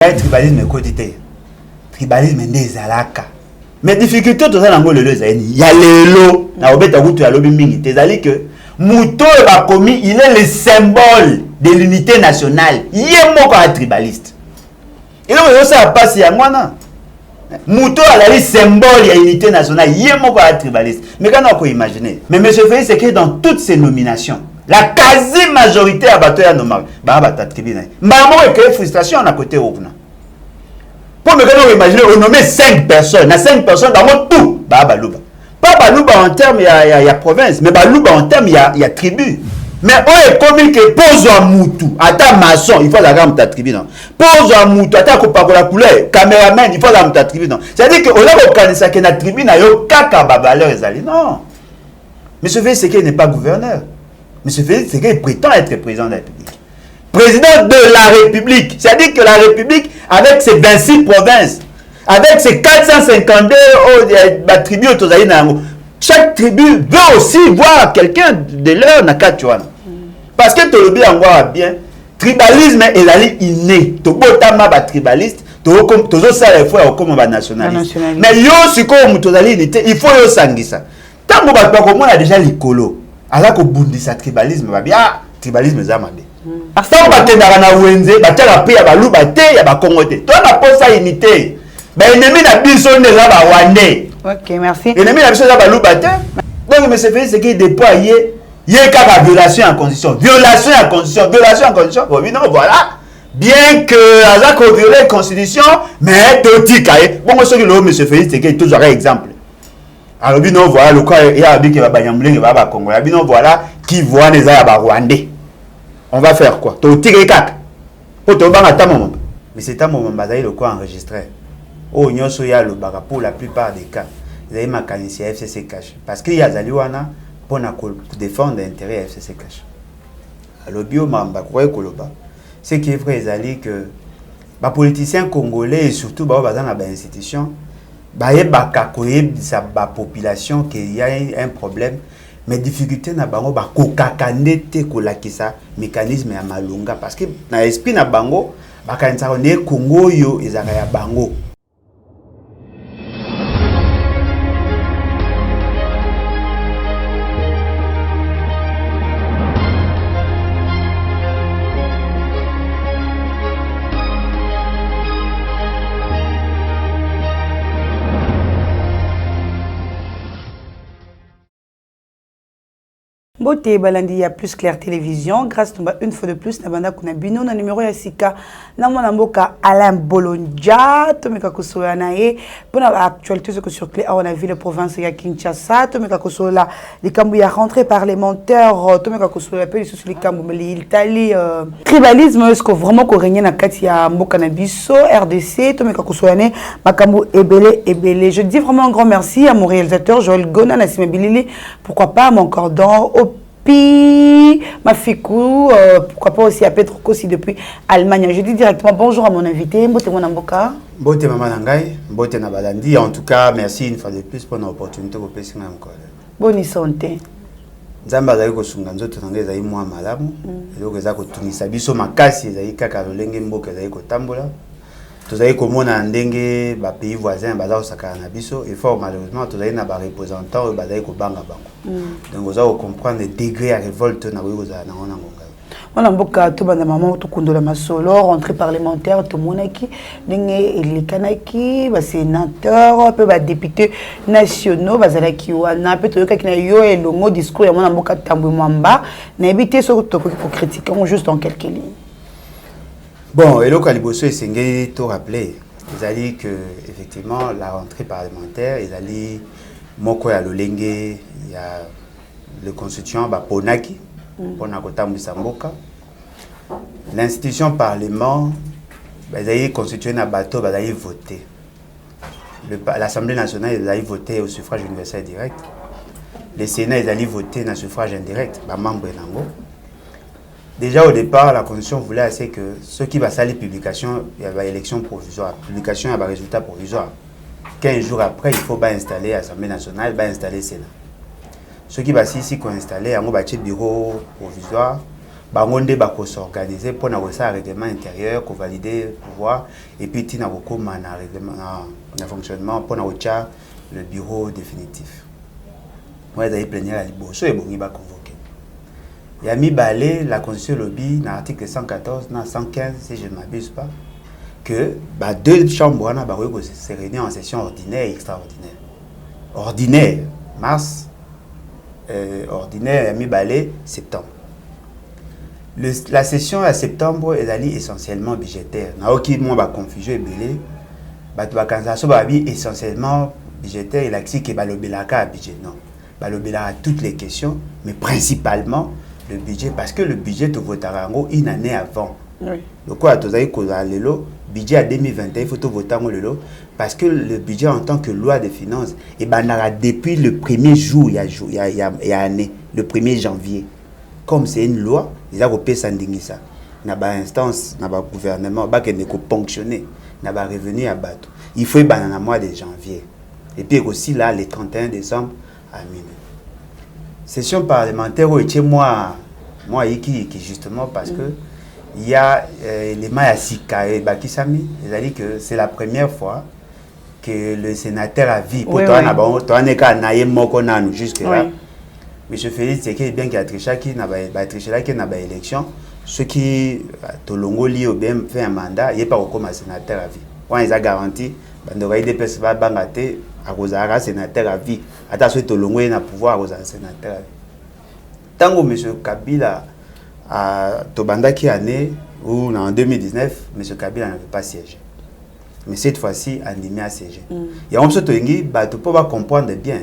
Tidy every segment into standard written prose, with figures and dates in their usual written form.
tribalisme quotidien. Tribalisme des alaka. Mais difficulté tout ça dans le il y a l'élo na obeta kutu ya lobi mingi tezali que muto ba komi il est le symbole de l'unité nationale. Yemo ko tribaliste. Et donc ça passe ya mwana. Muto a le symbole de l'unité nationale. Yemo ko tribaliste. Mais quand on peut imaginer. Mais monsieur Félix c'est que dans toutes ces nominations la quasi-majorité à Batoya Nomar, Bata tribunal. Maman est créé frustration à côté au pour me imaginer, on nomme 5 personnes. 5 personnes dans mon tout. Balouba. Pas Balouba en termes, il y a province, mais Balouba en termes, il y a tribu. Mais on est comme que pose un moutou, attends maçon, il faut la gamme ta tribu. Pose un moutou, attends qu'on la couleur, caméraman, il faut la gamme ta tribu. C'est-à-dire qu'on a reconnu ça que la tribu n'a pas de valeur. Non. Monsieur Félix Sekei n'est pas gouverneur. Monsieur Félix Sekei prétend être président de la République. Président de la République. C'est-à-dire que la République, avec ses 26 provinces, avec ses 452 tribus, chaque tribu veut aussi voir quelqu'un de leur nakatuana. Parce que tu le bien voir bien, tribalisme est inné. Tu es tribaliste, tu es ça les fois comme nationaliste. Mais yo si comme tu unité, il faut yo sangisa. Tant que tu as déjà l'écolo, alors que bundisa tribalisme va bien, tribalisme zamabe. Tant que tu as wenze, tu as paix à balouba te, ya ba kongote. Toi na posa unité. Ben ennemi na biso ne la ba wande. OK, merci. Ennemi na biso la balouba te. Donc monsieur Félix c'est qu'il déployer ka violation en constitution. Violation en constitution, violation en constitution. Bon, non, voilà. Bien que Azak a violé la constitution, mais totika bon monsieur le monsieur Félix c'est qu'il toujours un exemple. Alors non voilà le cas il y a bien que ba banyamulenge ba Congo. Ya bien voilà qui voit les ya ba rwandais. On va faire quoi? Totika kaka. Pour te banga ta moment. Mais c'est un moment bazali le quoi enregistré. Oh nyoso ya le baga pour la plupart des cas. Zali makanisi FCC cash parce qu'il y a zaliwana pour défendre l'intérêt FCC cash. Alors bio mamba quoi koloba. Ce qui est vrai zali que les politiciens congolais et surtout dans les institutions bayebaka koyebisa ba population qu'il y a un problème mais difficulté na bango ba kokakandete kolakisa mécanisme ya malunga parce que na esprit na bango bakanisa ne Congo yo ezaka ya bango. Beauté balandi ya plus clair télévision grâce à une fois de plus na banda kuna bino na numéro ya sika na mwana mboka Alain Bolonja to meka kosola na ye pour la actualité ce que circule on a vu la province ya Kinshasa to meka kosola les kambu ya rentrée parlementaire to meka kosola pe sur les kambu l'Italie tribalisme est-ce que vraiment ko régner na kati ya mboka na biso RDC to meka kosola ne makambu ebele je dis vraiment un grand merci à mon réalisateur Joël Gona na Simabilili pourquoi pas mon cordon ma fikou, pourquoi pas aussi à Petro Kossi depuis Allemagne. Je dis directement bonjour à mon invité, Mbote Mwanamboka. Mbote Maman Nangai, Mbote Nabalandi. En tout cas, merci une fois de plus pour l'opportunité de passer encore. Bonne santé. Nzamba zali ko sunga nzoto nangai zali mwa malamu. Eloko eza ko tunisa biso makasi ezali kaka lolenge mboka ezali ko tambola. Tozali komona ndenge ba pays voisins baza osakana na biso et fort malheureusement tozali na ba représentants bazali ko banga bango. Donc vous allez comprendre le degré à révolte na koyoza na ngona ngonga. Wana mboka to banda maman to kundola masolo rentrée parlementaire to monaki ndenge elikanaki ba sénateur pe ba députés nationaux bazalaki wana pe to yoka kina yo elongo discours ya mwana mboka Tambwe Mwamba na éviter ce to pour critiquer juste en quelques lignes. Bon, et le Caliboso est singé tout rappelé. Ils ont dit que effectivement la rentrée parlementaire, ils ont dit moko ya lolenge, il y a le constituant ba Ponaki, Ponakota Mbisamboka. L'institution parlement, ils ont constitué un bateau, ils ont voté. L'Assemblée nationale, ils ont voté au suffrage universel direct. Le Sénat, ils ont voté dans le suffrage indirect, ba membre nango. Déjà au départ, la Constitution voulait assez que ceux qui va salir publication, il y avait élection provisoire. Publication, il y avait résultat provisoire. 15 jours après, il faut installer l'Assemblée nationale, installer le Sénat. Ceux qui va ici qu'on installer, il y a un bureau provisoire bangonde bako s'organiser pour na un règlement intérieur pour valider le pouvoir et puis tina ko na règlement na fonctionnement pour na le bureau définitif. Moi d'ailleurs plénière à liboso et bongi ba convoqué. Il a mis balé la constitution lobby dans l'article 114 dans 115 si je ne m'abuse pas que deux chambres na ba ko se réunir en session ordinaire et extraordinaire. Ordinaire mars ordinaire a mis balé septembre. La session à septembre est essentiellement budgétaire. Il n'y a aucune confusion et belé. Essentiellement budgétaire. Il a dit que le budget. Non. Le a toutes les questions, mais principalement le budget. Parce que le budget de voter une année avant. Oui. Le quoi, le budget à 2021, il faut voter parce que le budget en tant que loi de finances, et depuis le premier jour, il y a année, le 1er janvier. Comme c'est une loi, ils ont repéré ça. Il y a une instance, il y a un gouvernement qui est ponctionné, il y a un revenu à battre. Il faut être dans le mois de janvier. Et puis aussi là, le 31 décembre à minuit. Session parlementaire, c'est moi qui justement parce que il y a les Mayasika et Bakisami, c'est-à-dire que c'est la première fois que le sénateur a vu. Pour toi, jusque là. Monsieur Félix, c'est qu'il bien qu'il a triché qui n'a pas élection. Ceux qui Tolongo li ou bien fait un mandat, il n'est pas comme un sénateur à vie. Quand ils ont garanti, il y a des personnes qui ont été à sénateur à vie. Attention, Tolongo il a pouvoir à sénateur à vie. Tant que monsieur Kabila a Tobanda qui est né, ou en 2019, monsieur Kabila n'avait pas siégé. Mais cette fois-ci, il a siégé. Il y a un peu de pour comprendre bien,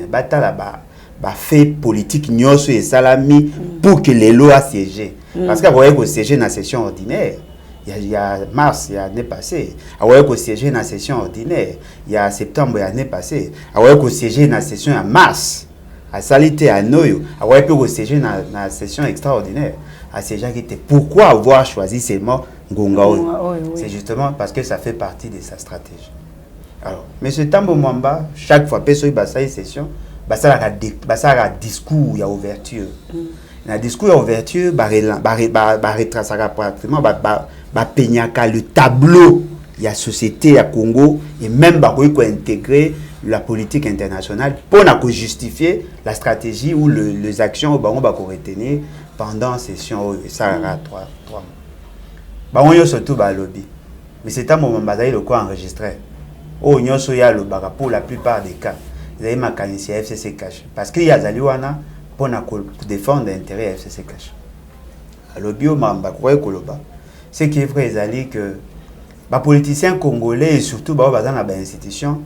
fait politique et salami pour que les lois siègent. Parce qu'il y a siégé dans la session ordinaire. Il y a mars, il y a l'année passée. Il y a siégé dans la session ordinaire. Il y a septembre, il y a l'année passée. Il y a siégé dans la session en mars. À Salité, à Noyo. Il y a siégé dans la session extraordinaire. À ces gens qui étaient. Pourquoi avoir choisi seulement Ngongao? C'est justement parce que ça fait partie de sa stratégie. Alors, M. Tambo Mwamba, chaque fois, il y a une session. Il y a un discours, il y a ouverture. Dans le discours, il y a ouverture, il y a pratiquement le tableau de la société à Congo et même pour intégrer la politique internationale pour justifier la stratégie ou les actions qu'on va retenir pendant la session. Ça a 3 mois. On y a surtout le lobby. Mais c'est un moment où le quoi enregistré. Pour la plupart des cas. Il y a un mécanisme FCC cash. Parce qu'il y a des gens pour défendre l'intérêt FCC cash. Le bio, ce qui est vrai, c'est que les politiciens congolais et surtout dans les institutions,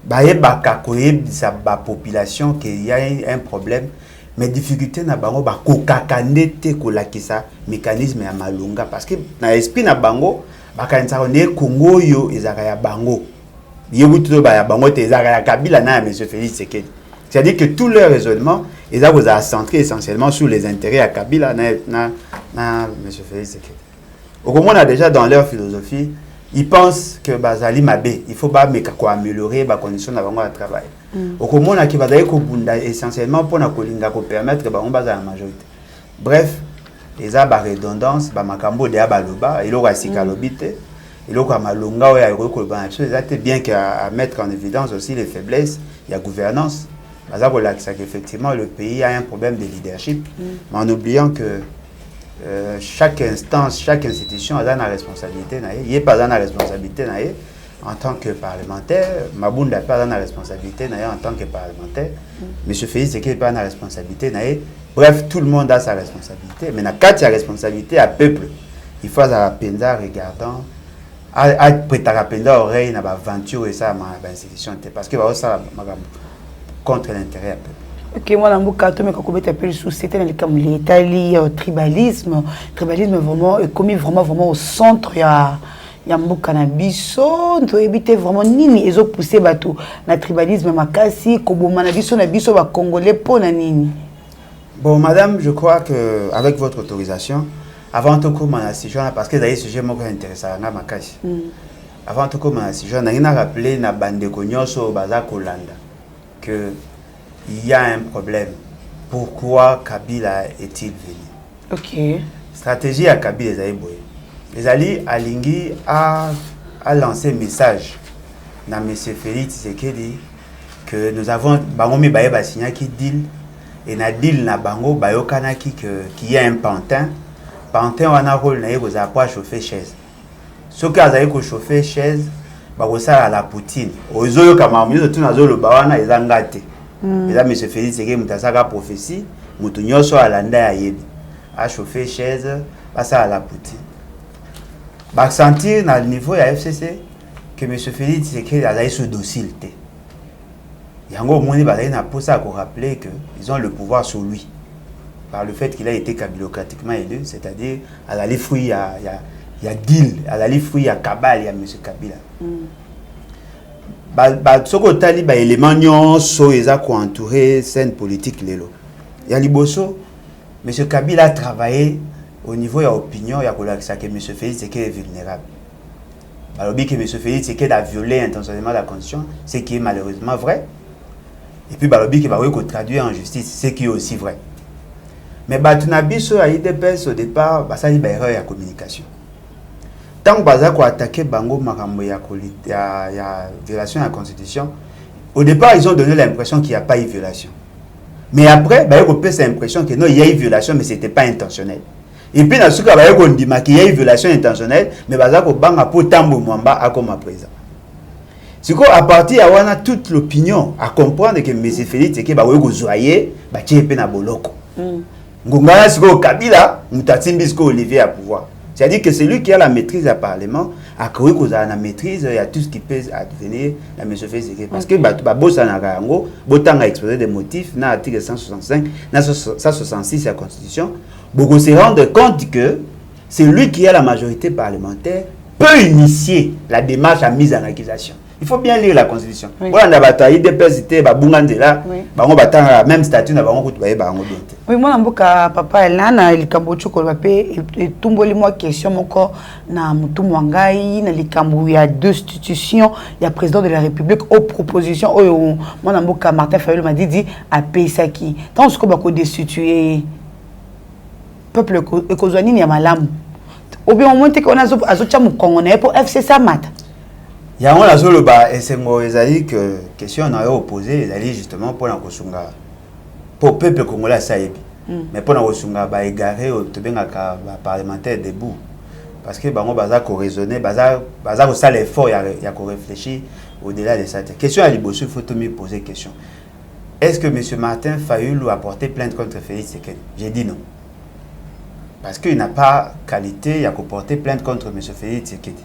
la population qu'il y a un problème, mais difficulté na bango ba kokakandete kolakisa mécanisme ya malunga parce que dans l'esprit na bango bakanisa ne Congo yo ezaka ya bango. Yebuto ba ya bango te ezaka ya Kabila na monsieur Félix Tshisekedi. C'est-à-dire que tout leur raisonnement ils ont centré essentiellement sur les intérêts à Kabila na monsieur Félix Tshisekedi. Au moins on a déjà dans leur philosophie, ils pensent que bazali mabé, il faut pas améliorer les conditions de travail. Au moins on a essentiellement pour permettre que on base la majorité. Bref, les a ba redondance, ba makambo de abaloba, il aura sikalobité, il aura malunga ou ya rekolba. C'est bien qu'à mettre en évidence aussi les faiblesses, il y a gouvernance. Effectivement le pays a un problème de leadership, mais en oubliant que chaque instance, chaque institution a une responsabilité. Il n'y a pas de responsabilité en tant que parlementaire. Mabunda n'a pas de responsabilité en tant que parlementaire. M. Félix Tshisekedi n'a pas de responsabilité. Bref, tout le monde a sa responsabilité. Mais quand il y a responsabilité à peuple, il faut à la regardant, à prêter à la oreille, à l'aventure et ça, à l'institution. Parce que ça contre l'intérêt à peuple. Ok, moi, dans mon cas, je me suis c'était comme l'Italie, tribalisme. Tribalisme vraiment commis vraiment au centre. Il y a un cannabis, on éviter vraiment nini ils ont poussé bateau. Le tribalisme makasi, comme manabiso na biso ba congolais pour na nini. Bon, madame, je crois que avec votre autorisation, avant tout comme à ce genre parce que d'ailleurs sujet moi intéressant na makasi. Avant tout comme à ce genre, on a rappelé na bande konyoso baza kolanda que il y a un problème. Pourquoi Kabila est-il venu? Ok. stratégie à Kabila les Aïboy. Les alliés Alingui a lancé un message dans M. Félix Tshisekedi que nous avons Bangomi Baye Basigna qui deal et na deal na Bango Bayokana qui y a un pantin. Pantin wana rôle na yeko za pas chauffer chaise. Ce qui a ko chauffer chaise bakosa à la poutine. Ozoyo kama mizo tuna zo lo bawana ezangate. Eza M. Félix Tshisekedi mutasaka prophétie mutu nyoso alanda ya yebi. A chauffer chaise passa à la poutine. Bah sentir dans le niveau de la FCC que M. Félix Tshisekedi a ce docile. Il y a un moment où il a pour ça qu'on rappeler qu'ils ont le pouvoir sur lui. Par le fait qu'il a été kabilocratiquement élu, c'est-à-dire à la fruit, il y a deal, à la fruit, il y a cabal, il y a M. Kabila. Ce qu'on a dit, les éléments sont entourés scène politique. Il y a Liboso, M. Kabila a travaillé au niveau de l'opinion, il y a que M. Félix Tshisekedi est vulnérable. Alors, que M. Félix Tshisekedi a violé intentionnellement la Constitution, ce qui est malheureusement vrai. Et puis, il va traduire en justice, ce qui est aussi vrai. Mais Batunabiso a IDPS au départ, ça a une erreur de communication. Tant que Bazako a attaqué Bango Makambo, il y a violation de la Constitution, au départ, ils ont donné l'impression qu'il n'y a pas eu violation. Mais après, il y a l'impression qu'il y a eu violation, mais ce n'était pas intentionnel. Et puis, dans ce cas, il y a eu violation intentionnelle, mais Bazako Banga pour Tambo Mwamba a comme à présent. C'est qu'à partir de là, toute l'opinion à comprendre que M. Félix Tshisekedi va zoyer, va tchéper na boloko. Ngongana siko Kabila, mutatimbi siko Olivier à pouvoir. C'est-à-dire que c'est lui qui a la maîtrise du Parlement, a cru qu'il a la maîtrise, il y a tout ce qui peut advenir à M. Félix Tshisekedi. Parce que Bossa Nagarango, Botan a exposé des motifs, dans l'article 165, dans 166 de la Constitution, beaucoup se rendent compte que c'est lui qui a la majorité parlementaire, peut initier la démarche à mise en accusation. Il faut bien lire la Constitution. Voilà, on a bataillé des personnalités, on a même statut, on a oui, moi, je papa Elana, il Kambocho Kolapé, et tout moi question encore na Mutumwangai, na Likambo, il y a deux institutions, il y a président de la République aux propositions. Moi, je Martin Fayulu m'a dit à Pesaki. Tant ce qu'on va destituer peuple Ekozwani ni malamu. Ou bien au moins qu'on a azocha mu Congolais pour FCC Mat. Il y a un azolo ba et c'est moi ezali que question on a opposé ezali justement pour la kosunga pour peuple congolais ça yebi. Mais pour la kosunga ba égaré au tobenga ka parlementaire debout parce que bango baza ko raisonner baza ko ça l'effort il y a ko réfléchir au-delà de ça. Question à Liboso, il faut te me poser question. Est-ce que M. Martin Fayulu a porté plainte contre Félix Tshisekedi? J'ai dit non. Parce qu'il n'a pas qualité, il a porté plainte contre M. Félix Tshisekedi.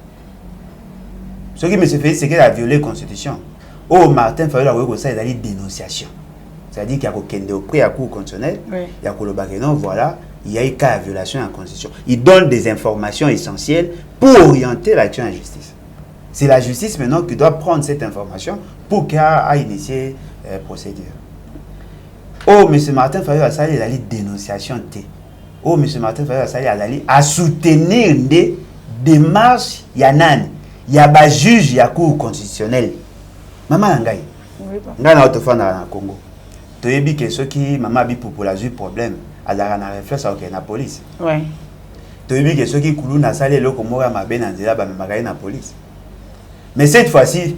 Ce qui M. Félix Tshisekedi a violé la Constitution. Oh, Martin Fayulu a eu une dénonciation. C'est-à-dire qu'il y a au prix à cour constitutionnel, il y a non, voilà, il y a eu cas de violation de la Constitution. Il donne des informations essentielles pour orienter l'action en justice. C'est la justice maintenant qui doit prendre cette information pour qu'elle ait initié la procédure. Oh, M. Martin Fayulu a eu une dénonciation. Oh, M. Martin Fayulu a eu à soutenir des démarches Yanan. Il y a des juges, il y a cour constitutionnelle. Maman Ngai. Ngai na autofana na Congo. Tu as dit que ceux qui maman bi pour la problème, elle a un réflexe avec la police. Oui. Tu as dit que ceux qui coulent na salé le comme moi ma benanzela ba magaï na police. Mais cette fois-ci,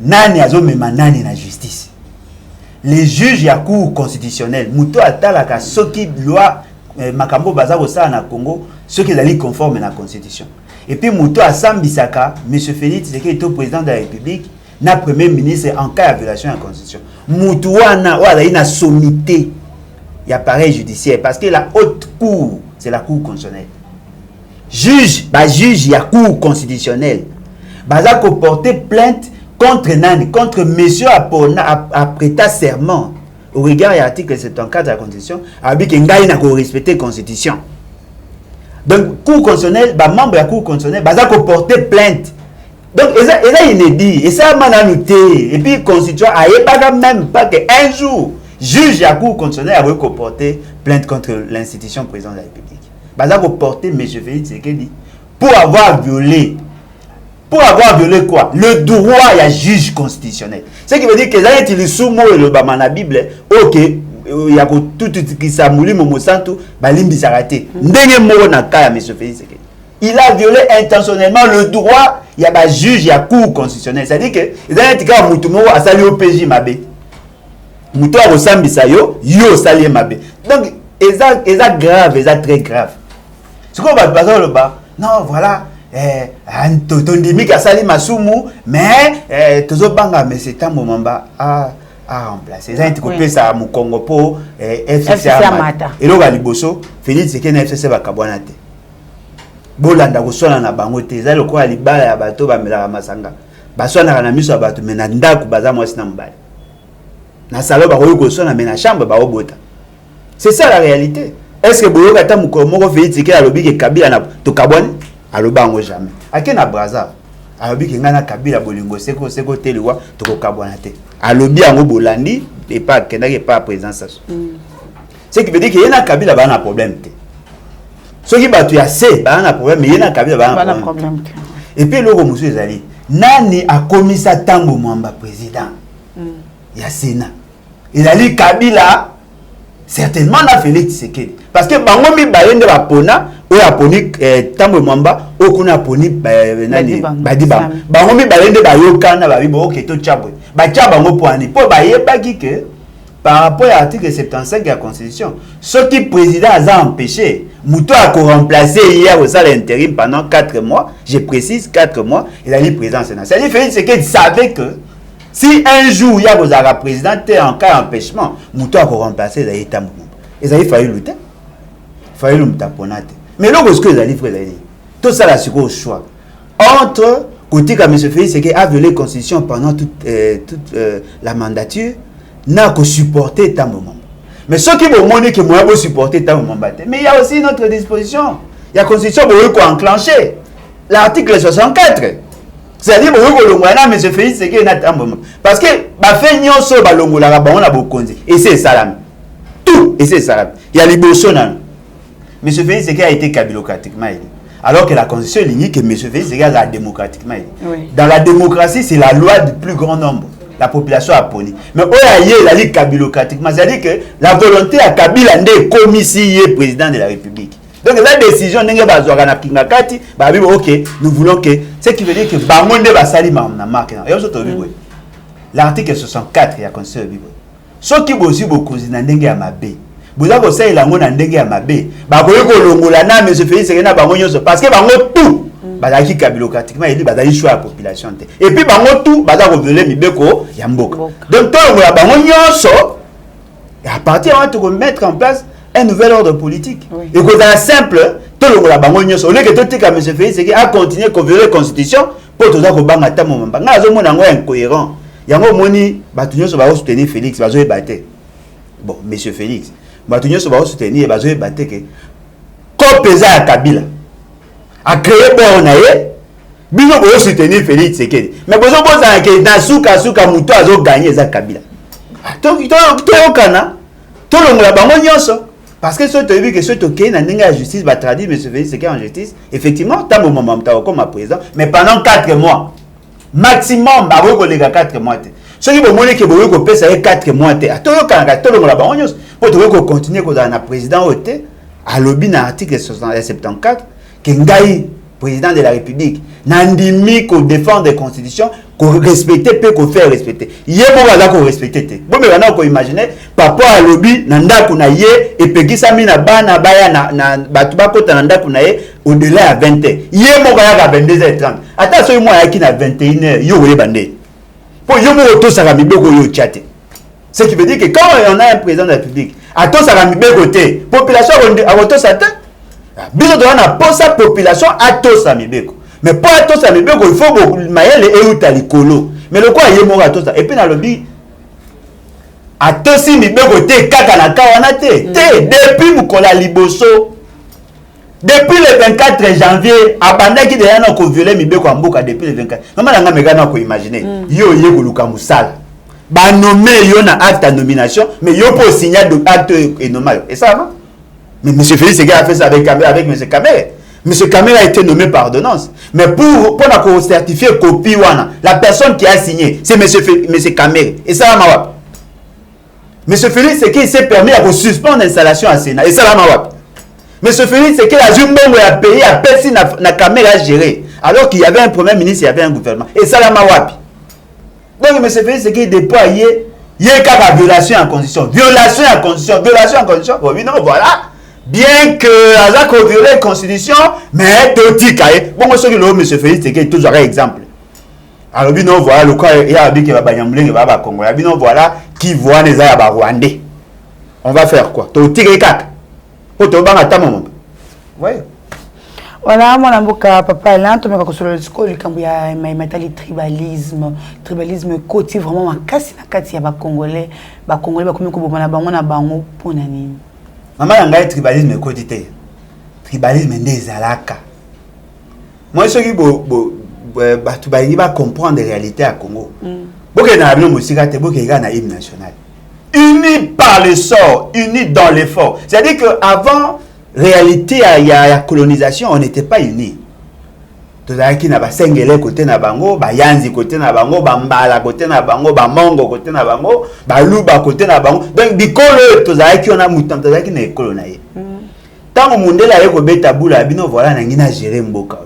nani azo mema nani na justice. Les juges ya cour constitutionnelle, muto atalaka ceux qui loi makambo baza ça na Congo, ceux qui allaient conforme à la constitution. Et puis, Mouto Assam Bissaka, M. Félix Tshisekedi est au président de la République, n'a premier ministre en cas de violation de la Constitution. Mouto a une sommité, il y a pareil judiciaire, parce que la haute cour, c'est la cour constitutionnelle. Juge, juge, il y a cour constitutionnelle. Baza ko porter plainte contre Nani, contre monsieur a prêté serment au regard de l'article 74 de la Constitution, a dit qu'il n'a pas respecté la Constitution. Donc, cour constitutionnelle, membre de la cour constitutionnelle, ils ont porté plainte. Donc, c'est inédit. Et ça, on a noté. Et puis, le constituant a même pas qu'un jour, juge de la cour constitutionnelle a porté plainte contre l'institution présidente de la République. Ils ont porté M. Félix Tshisekedi pour avoir violé. Pour avoir violé quoi? Le droit à juge constitutionnel. Ce qui veut dire que là, il y a le sous-mot et le bas dans la Bible. Ok, ya ko tout qui sa mulimo mosantu balimbi sarate ndenge moko na ka ya monsieur Félix Tshisekedi. Il a violé intentionnellement le droit il y a ba juge ya cour constitutionnelle, c'est-à-dire que ezali tika mutu moko asali OPJ mabe mutu a kosambisa yo sali mabe. Donc eza grave, eza très grave. Ce qu'on va passer le bas, non voilà tondimi kasali masumu mais tozo banga mais c'est un moment ba à remplacer. Ça a coupé ça mu Congo po FCC mata. Et là liboso Félix Tshisekedi na FCC ba kabwanate. Bolanda ko sona na bango te za lokwa libala ya bato ba melaka masanga. Ba sona na miso ya bato mena ndaku baza mwasi na mbali. Na salo ba ko sona mena chambre ba obota. C'est ça la réalité. Est-ce que boyoka ta mukolo moko Félix Tshisekedi alobi ke Kabila na to kabwani? Aloba ngo jamais. Akena Braza. Alobi ke ngana Kabila bolingo seko telewa to ko kabwana te. Alobi yango bolandi et pas kendaki pas présence. Ce qui veut dire que yena Kabila ba na problème te. Ce qui batu ya se ba na problème mais yena Kabila ba na problème. Et puis loko musu ezali nani a komisa Tambo Mwamba président. Ya Sénat. Ezali Kabila certainement na Félix Tshisekedi parce que bango mi bayende ba pona o ya poni Tambo Mwamba o kuna poni nani badiba bango mi bayende ba yokana ba bibo OK to chabwe ba chaba ngo poani po ba yebaki que par rapport à l'article 75 de la Constitution, ce qui président a empêché, Mouto a remplacé hier au salle intérim pendant 4 mois, je précise 4 mois, il a dit président Sénat. C'est-à-dire Félix Tshisekedi savait que si un jour il y a un président en cas d'empêchement, Mouto a remplacé les États membres. Et il fallait lutter. Il fallait le taponner. Mais là, ce que vous allez faire, tout ça, c'est au choix. Entre côté comme M. Félix Tshisekedi a violé la Constitution pendant toute la mandature, n'a que supporter Tambo Mwamba. Mais ceux qui vont montrer que moi, je supporter Tambo Mwamba. Mais il y a aussi une autre disposition. Il y a la Constitution qui a enclenché. L'article 64. C'est-à-dire que M. Félix Tshisekedi n'a Tambo Mwamba. Parce que, fait nyonso balongola ba on a bokonzi. Et c'est salam. Tout. Et c'est salam. Il y a l'Ibosonan. M. Félix Tshisekedi a été kabilocratiquement élu. Alors que la Constitution dit que M. Félix Tshisekedi a démocratiquement élu. Oui. Dans la démocratie, c'est la loi du plus grand nombre. La population a poni. Mais il a dit kabilocratiquement. C'est-à-dire que la volonté à Kabila n'est comme ici président de la République. Donc la décision n'est pas de Kingakati, ok, nous voulons que. Ce qui veut dire que Bamonde va salir ma marque. L'article 64 il y a Constitution. Ce qui veut aussi beaucoup de Nandenge à Mabé. Vous avez aussi la mona Nandenge à Mabé. Bakoyoko Longolana, mais je fais ce que parce que Bango tout. Bazaki kabilocratiquement il dit bazali choix la population et puis bango tout bazako violer mibeko ya mboka. Donc tout la bango nyonso et à partir on va mettre en place un nouvel ordre politique. Et que dans simple tout la bango nyonso au lieu que tout ka monsieur Félix Tshisekedi a continuer à violer la constitution pour tout ça ko banga Tambo Mwamba. Na zo mona ngo incohérent. Yango moni batu nyonso ba soutenir Félix bazo ebaté. Bon monsieur Félix batu nyonso ba soutenir bazo ebaté que ko pesa ya Kabila a créé bon naé bino bo soutenir Félix Tshisekedi mais bozo boza que na suka muto azo gagner za Kabila to kana to longola bango nyonso parce que ce tu vu que ce toké na ndenge ya justice ba traduire monsieur Félix Tshisekedi en justice effectivement Tambo Mwamba mtao comme président mais pendant 4 mois maximum ba ko lega 4 mois te ce qui bo moni que bo ko pesa 4 mois te to kana to longola bango nyonso pour to continuer ko na président oté à lobby na article 74 que Ngaï, président de la République, n'andimi qu'on défend des constitutions, qu'on respecte, peut qu'on fait respecter. Yé bon qu'on respecte. Bon mais maintenant qu'on imagine, papa a lobby, nanda kuna yé et peki sami na bana baya na batuba kota nanda kuna yé au-delà à 20h. Yé bon à 22h30. Attention moi qui na 21h, yo yé bandé. Pour yo mo auto ça mi beko yo chaté. Ce qui veut dire que quand on a un président de la République, attends ça mi beko té, population a auto ça biso doit na posa population atosa mibeko mais pour atosa mibeko il faut beaucoup mayele euta likolo mais le quoi yemo atosa et puis na lobi atosi mibeko te kaka na kawana te depuis mukola liboso depuis le 24 janvier abandaki de yana ko violer mibeko en mboka depuis le 24 maman nga mekana ko imaginer yo yeko luka musala ba nommer yo na acte de nomination mais yo pour signer acte et normal et ça va. Mais M. Félix Tshisekedi a fait ça avec M. Kamere. M. Kamere a été nommé par ordonnance. Mais pour la certifier copie, la personne qui a signé, c'est M. Kamere. Et ça va. Monsieur Félix Tshisekedi s'est permis de suspendre l'installation à Sénat. Et ça l'a marqué. Monsieur Félix Tshisekedi a joué un pays à personne na caméra gérée. Alors qu'il y avait un premier ministre, il y avait un gouvernement. Et ça l'a marqué. Donc monsieur Félix Tshisekedi déployé, il y a une violation en condition. Violation en condition. Violation en condition. Bon, non, voilà. Bien que Azak a violé la constitution, mais théotique. Bon, moi, je monsieur Félix Tshisekedi toujours un exemple. Alors, non, voilà, le cas, il y a un qui va Banyamblé, qui va Congo. Non, voilà, qui voit les Arabes rwandais. On va faire quoi? Théotique et cac. Pour te battre à ta maman. Oui. Voilà, moi, je papa, là, tu m'as construit le discours, il y a un tribalisme. Tribalisme, côté vraiment, ma casse, il y a des Congolais, comme on a bango pour nani. Maman, il y a un tribalisme côté. Tribalisme des alaka. Moi, je suis tu vas comprendre les réalités à Congo. Beaucoup de musique, beaucoup de hymne national. Unis par le sort, unis dans l'effort. C'est-à-dire qu'avant réalité, il y a la colonisation, on n'était pas unis. Tout à qui n'a pas Sengele côté na bango, ba Yanzi côté na bango, ba Mbala côté na bango, ba Mongo côté na bango, ba Luba côté na bango. Donc bikolo tout à qui on a mutant, tout à qui n'est colonisé. Tant au monde là yeko beta bula bino voilà na ngina gérer mboka.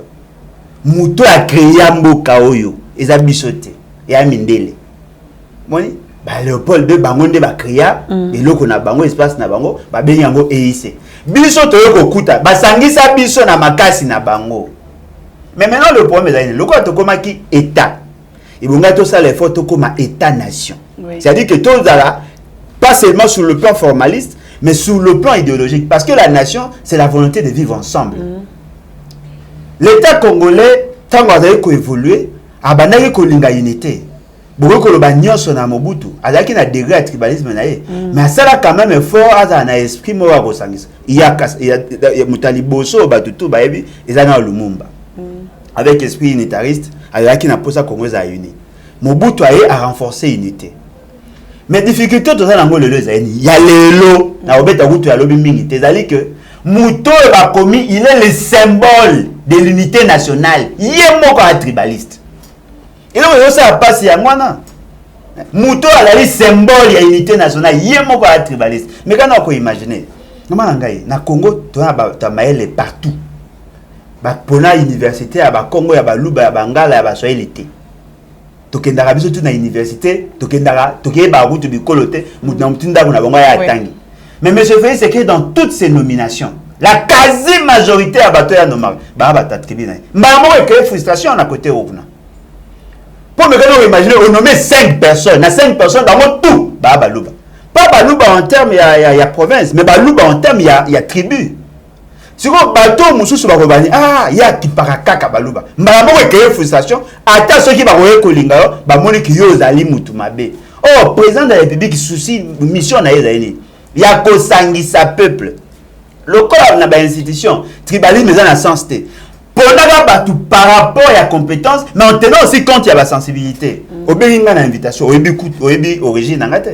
Muto a créé mboka oyo, eza bisote, ya mindele. Moni ba Léopold de bango nde ba créa, eloko na bango espace na bango, ba bengi yango EIC. Biso to yoko kuta, ba sangisa biso na makasi na bango. Mais maintenant le problème est le quoi to koma ki état. Et bon gato ça les photos comme état nation. Oui. C'est-à-dire que tout là pas seulement sur le plan formaliste, mais sur le plan idéologique parce que la nation c'est la volonté de vivre ensemble. L'état congolais tant qu'on a évolué, abandonné ko linga unité. Beaucoup ko loba nyonso na Mobutu, azaki na degré de tribalisme na ye. Mais ça là quand même effort à na esprit mo wa ko sangisa. Il y a mutali boso batutu ba yebi ezana Lumumba. Avec esprit unitariste, azaki na posa Congo a uni. Mobutu a renforcé l'unité. Mais difficulté tout ça nango lelo ezali. Ya lelo na obeta kutu ya lobi mingi. C'est-à-dire que Muto ba komi, il est le symbole de l'unité nationale. Yemo ko tribaliste. Et donc, ça passe à moi. Muto a le symbole de l'unité nationale. Yemo ko tribaliste. Mais quand on peut imaginer, na Congo, tu as maël partout. Pour la université, à Congo, à Baluba, à Bangala, à Soyelité. Tokendara biso tu na université, tokendara, tokeba route bi kolote, mutinda kuna bango ya atangi. Mais monsieur Félix Tshisekedi dans toutes ces nominations, la quasi-majorité à bateau ya nomar, ba bata tribunal. Mbamo que frustration à côté ouvna. Pour me faire imaginer on nomme 5 personnes, na 5 personnes dans tout, ba baluba. Pas baluba en termes il y a province, mais baluba en termes il y a tribu. Si vous bateau mususu ba kobani il y a qui parakaka baluba. Mbamo que frustration, ata ceux qui ba kolinga ba moni ki yo zali mutu mabe. Oh, président de la République souci mission na ezali. Il y a kosangisa peuple. Le corps n'a pas institution. Tribalisme est dans la sens T. Pour n'avoir par rapport à la compétence, mais en tenant aussi compte il y a la sensibilité. Obéi une invitation, obéi origine en gâte.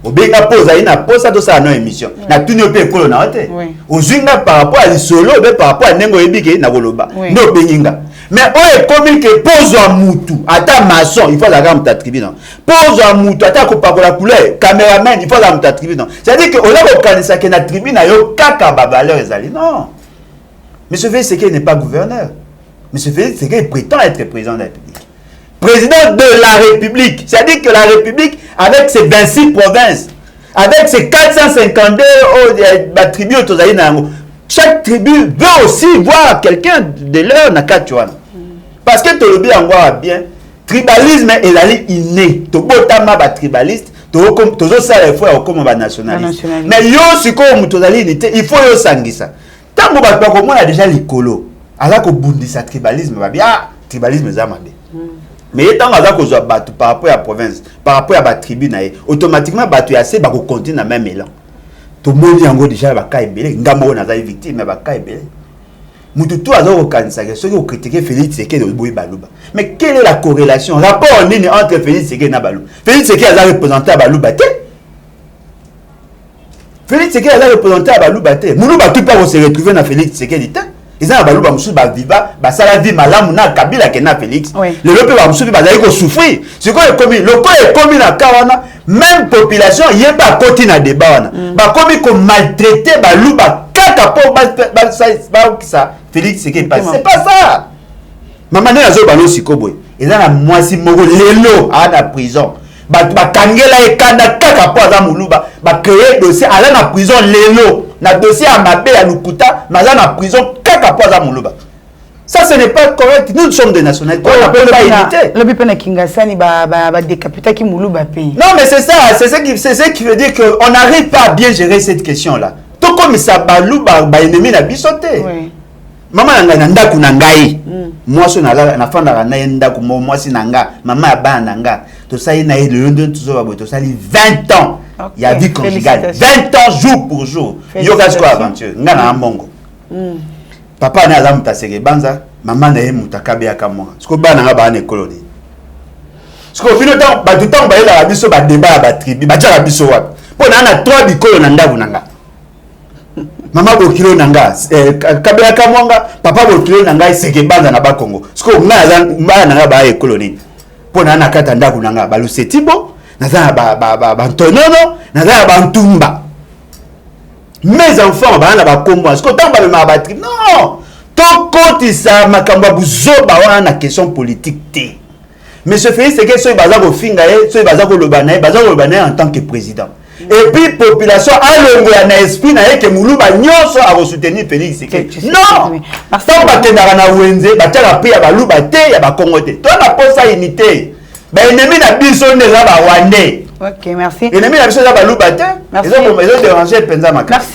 Obéi na pose à une pose ça tout ça non émission. Na tout ne peut école na gâte. Ojinga par rapport à solo, par rapport à nengo ebiki na goloba. No benginga. Mais on est comme que pose à mutu, ata maçon, il faut la gamme ta tribune. Pose à mutu, ata ko pakola couleur, caméraman, il faut la gamme ta tribune. C'est-à-dire que on a reconnaissance que na tribune yo kaka ba valeur ezali. Non. Monsieur Félix Tshisekedi n'est pas gouverneur. Monsieur Félix Tshisekedi prétend être président de la République. Président de la République. C'est-à-dire que la République, avec ses 26 provinces, avec ses 452 tribus, chaque tribu veut aussi voir quelqu'un de leur nakatuana. Parce que tout le bien voir bien, tribalisme est allé inné. Tout botama ba tribaliste, tout ça les fois comme ba nationaliste. Mais yo siko mutozali unité, il faut yo sangisa. Tant que ba ko mona déjà likolo, ala ko bundisa tribalisme ba bien tribalisme za mabe. Mais tant que ko zo batu par rapport à la province, par rapport à la tribu na automatiquement batu ya se ba ko continuer na même élan. Tout le monde yango déjà ba ka ebele, ngambo na za victime ba ka ebele. Mutu tout azo kanisa que ceux qui critiquer Félix Tshisekedi de Boy Baluba. Mais quelle est la corrélation, rapport en ligne entre Félix Tshisekedi et Baluba? Félix Tshisekedi a représenté à Baluba. Félix Tshisekedi a représenté à Baluba. Moulouba tout pas se retrouver dans Félix Tshisekedi. Ils ont baluba musu ba viva, ba sala vie malamu na Kabila kena Félix. Oui. Le lope ba musu ba zali ko souffrir. C'est quoi commis? Le quoi est commis na kawana, même population yeba koti na débat wana. Ba commis ko maltraiter ba luba kaka po ba ça Félix c'est qui passe. C'est pas ça. Maman na zo balo sikoboy. Ils ont la moisi moko lelo à la prison. Ba kangela ekanda kaka po za muluba, ba créer dossier à la prison lelo. Na dossier à Mabé à Lukuta, mais à la prison, kaka poza muluba. Ça, ce n'est pas correct. Nous sommes des nationalités. On ne peut pas imiter. Le bipena Kingasani ba décapita qui muluba pays. Non, mais c'est ça. C'est ce qui veut dire qu'on n'arrive pas à bien gérer cette question-là. Tout comme ça, baluba, ba ennemi na bisoté. Oui. Maman nanga ndaku nangai. Moi so na fanda na ndaku moi si nanga. Maman ba nanga. To ça y na le London tout ça to ça 20 ans. Il y a vie conjugale. 20 ans jour pour jour. Yoga quoi aventure. Ngana mbongo. Papa na azamu taseke banza, maman na ye mutakabe akamwa. Siko bana nga ba na colonie. Siko bino temps ba tout temps ba la biso ba débat ba tribu, ba jara biso wapi. Po na 3 bikolo na ndavu nanga. Mama bokilo nanga, kabe akamwanga, papa bokilo nanga seke banza na ba Congo. Siko nga na nga ba e colonie. Po na kata ndavu nanga ba Lusetibo. Naza ba Ntonono, naza ba Ntumba. Mes enfants ba na ba kombo, est-ce que tant ba me battre? Non. Tant quand ça makamba buzoba wana na question politique té. Mais ce fait c'est que so baza ko finga e, so baza ko lobana, baza ko lobana en tant que président. Et puis population alongo ya na esprit na ye que muluba nyonso a soutenir Félix Tshisekedi. Non. Tant ba tendara na wenze, ba tala pe ya ba luba té ya ba Congo té. Toi na posa unité. Ben ennemi na biso ndeza ba wande. OK, merci. Ennemi na biso za ba luba té. Ils ont dérangé penza maka. Merci.